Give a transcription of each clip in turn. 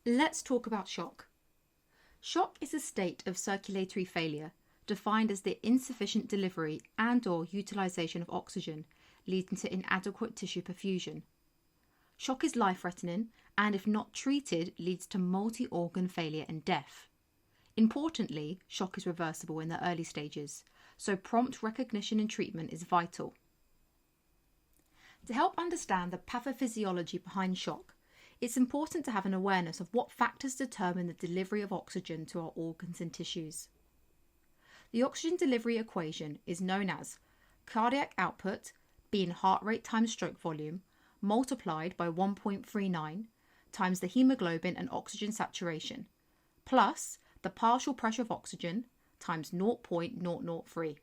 Let's talk about shock. Shock is a state of circulatory failure defined as the insufficient delivery and/or utilization of oxygen, leading to inadequate tissue perfusion. Shock is life-threatening and, if not treated, leads to multi-organ failure and death. Importantly, shock is reversible in the early stages, so prompt recognition and treatment is vital. To help understand the pathophysiology behind shock, it's important to have an awareness of what factors determine the delivery of oxygen to our organs and tissues. The oxygen delivery equation is known as cardiac output, being heart rate times stroke volume, multiplied by 1.39 times the hemoglobin and oxygen saturation, plus the partial pressure of oxygen times 0.003.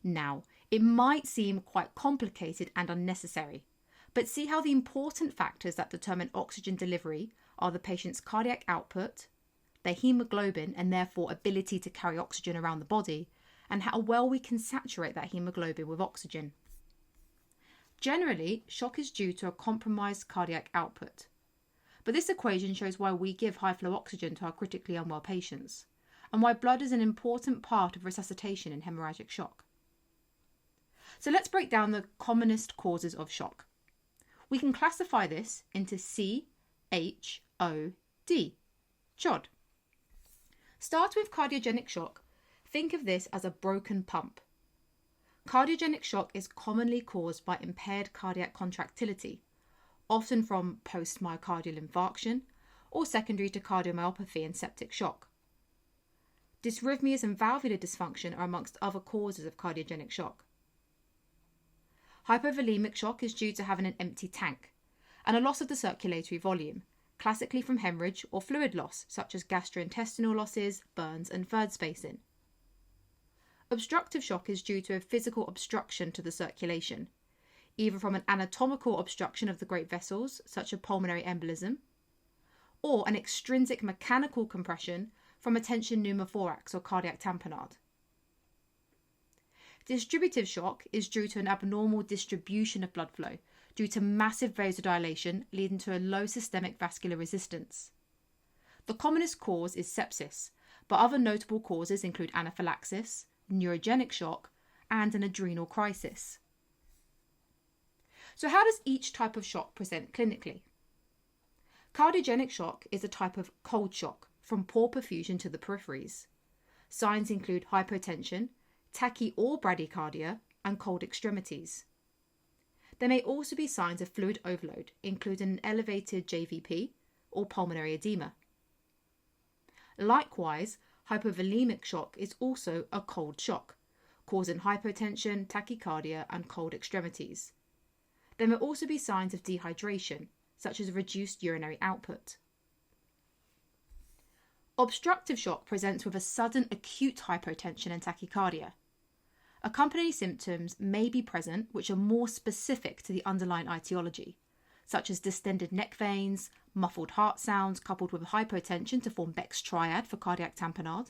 Now, it might seem quite complicated and unnecessary, but see how the important factors that determine oxygen delivery are the patient's cardiac output, their hemoglobin and therefore ability to carry oxygen around the body, and how well we can saturate that hemoglobin with oxygen. Generally, shock is due to a compromised cardiac output, but this equation shows why we give high flow oxygen to our critically unwell patients, and why blood is an important part of resuscitation in hemorrhagic shock. So let's break down the commonest causes of shock. We can classify this into CHOD, CHOD. Start with cardiogenic shock. Think of this as a broken pump. Cardiogenic shock is commonly caused by impaired cardiac contractility, often from post-myocardial infarction or secondary to cardiomyopathy and septic shock. Dysrhythmias and valvular dysfunction are amongst other causes of cardiogenic shock. Hypovolemic shock is due to having an empty tank and a loss of the circulatory volume, classically from hemorrhage or fluid loss, such as gastrointestinal losses, burns, and third spacing. Obstructive shock is due to a physical obstruction to the circulation, either from an anatomical obstruction of the great vessels, such as pulmonary embolism, or an extrinsic mechanical compression from a tension pneumothorax or cardiac tamponade. Distributive shock is due to an abnormal distribution of blood flow due to massive vasodilation leading to a low systemic vascular resistance. The commonest cause is sepsis, but other notable causes include anaphylaxis, neurogenic shock, and an adrenal crisis. So how does each type of shock present clinically? Cardiogenic shock is a type of cold shock from poor perfusion to the peripheries. Signs include hypotension, tachy or bradycardia, and cold extremities. There may also be signs of fluid overload, including an elevated JVP or pulmonary edema. Likewise, hypovolemic shock is also a cold shock, causing hypotension, tachycardia, and cold extremities. There may also be signs of dehydration, such as reduced urinary output. Obstructive shock presents with a sudden acute hypotension and tachycardia. Accompanying symptoms may be present which are more specific to the underlying etiology, such as distended neck veins, muffled heart sounds coupled with hypotension to form Beck's triad for cardiac tamponade,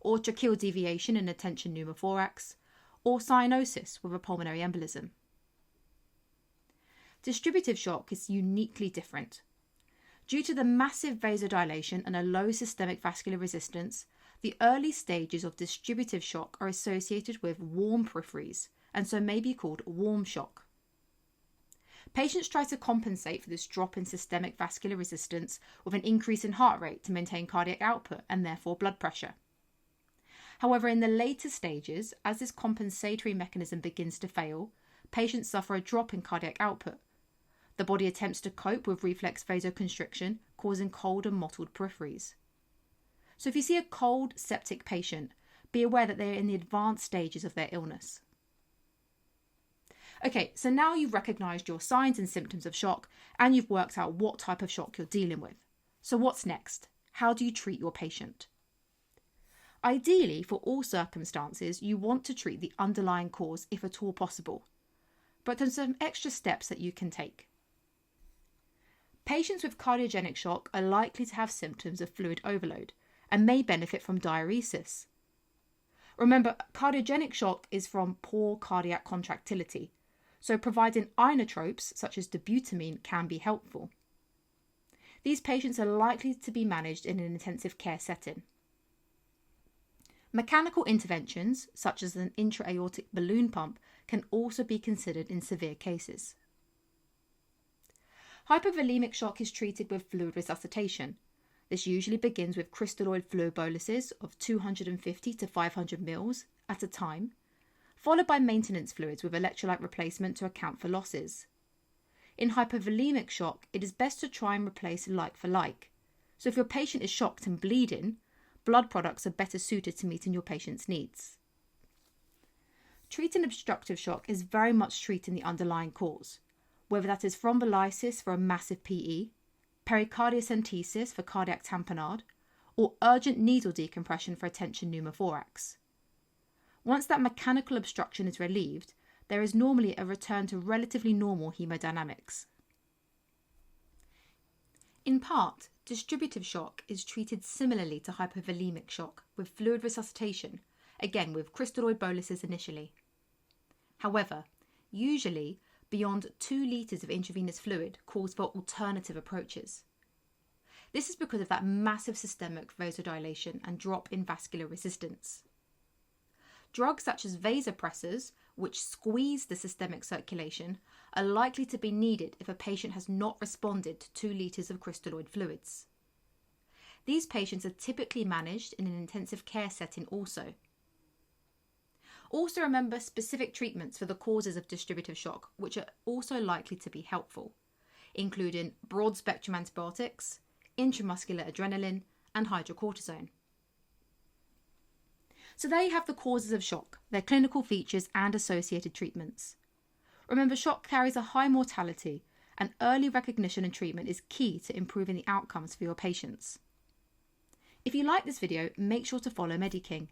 or tracheal deviation in a tension pneumothorax, or cyanosis with a pulmonary embolism. Distributive shock is uniquely different. Due to the massive vasodilation and a low systemic vascular resistance, the early stages of distributive shock are associated with warm peripheries and so may be called warm shock. Patients try to compensate for this drop in systemic vascular resistance with an increase in heart rate to maintain cardiac output and therefore blood pressure. However, in the later stages, as this compensatory mechanism begins to fail, patients suffer a drop in cardiac output. The body attempts to cope with reflex vasoconstriction, causing cold and mottled peripheries. So if you see a cold septic patient, be aware that they're in the advanced stages of their illness. Okay, so now you've recognised your signs and symptoms of shock and you've worked out what type of shock you're dealing with. So what's next? How do you treat your patient? Ideally, for all circumstances, you want to treat the underlying cause if at all possible. But there's some extra steps that you can take. Patients with cardiogenic shock are likely to have symptoms of fluid overload and may benefit from diuresis. Remember, cardiogenic shock is from poor cardiac contractility, so providing inotropes such as dobutamine can be helpful. These patients are likely to be managed in an intensive care setting. Mechanical interventions, such as an intra-aortic balloon pump, can also be considered in severe cases. Hypovolemic shock is treated with fluid resuscitation. This usually begins with crystalloid fluid boluses of 250 to 500 ml at a time, followed by maintenance fluids with electrolyte replacement to account for losses. In hypovolemic shock, it is best to try and replace like for like. So if your patient is shocked and bleeding, blood products are better suited to meeting your patient's needs. Treating obstructive shock is very much treating the underlying cause, whether that is thrombolysis for a massive PE, pericardiocentesis for cardiac tamponade, or urgent needle decompression for a tension pneumothorax. Once that mechanical obstruction is relieved, there is normally a return to relatively normal hemodynamics. In part, distributive shock is treated similarly to hypovolemic shock with fluid resuscitation, again with crystalloid boluses initially. However, usually beyond 2 litres of intravenous fluid calls for alternative approaches. This is because of that massive systemic vasodilation and drop in vascular resistance. Drugs such as vasopressors, which squeeze the systemic circulation, are likely to be needed if a patient has not responded to 2 litres of crystalloid fluids. These patients are typically managed in an intensive care setting also. Also remember specific treatments for the causes of distributive shock, which are also likely to be helpful, including broad-spectrum antibiotics, intramuscular adrenaline, and hydrocortisone. So there you have the causes of shock, their clinical features and associated treatments. Remember, shock carries a high mortality, and early recognition and treatment is key to improving the outcomes for your patients. If you like this video, make sure to follow Mediking.